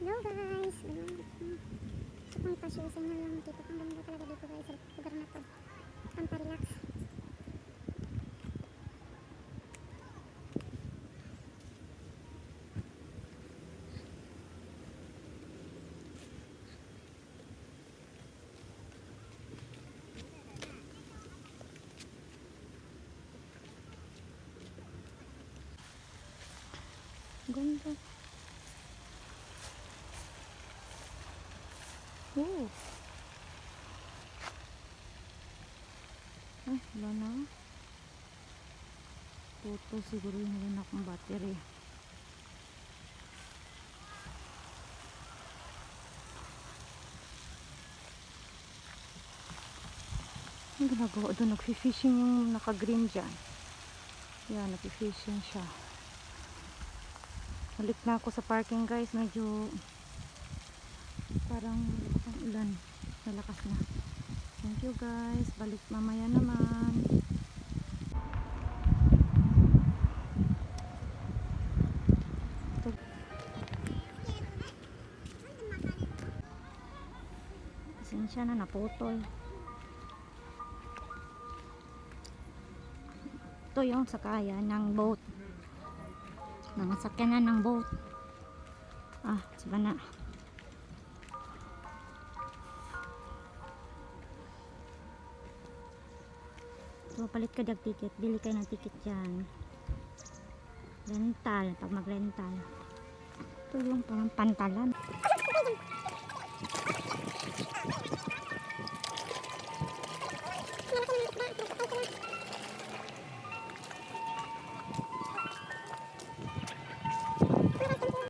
Hello guys! So kung ipasyo sa inyo lang dito, ang ganda talaga dito guys sa lugar na to. Pampa-relax. Ganda. Oh. Ay, wala na. Puto siguro yung akong battery. Ang ginagawa doon, nag-fishing yung naka-green dyan. Yan, nag-fishing siya. Balik na ako sa parking guys, medyo parang malakas ang ulan. Malakas na. Thank you guys, balik mamaya naman. Pasensya na, naputol. Ito yung sakayan ng boat. Ng sakyanan ng boat. Ah, sabi na. So, palit ka dag ticket. Bili kayo ng ticket dyan. Rental. Pag mag-rental. Ito yung parang pantalan.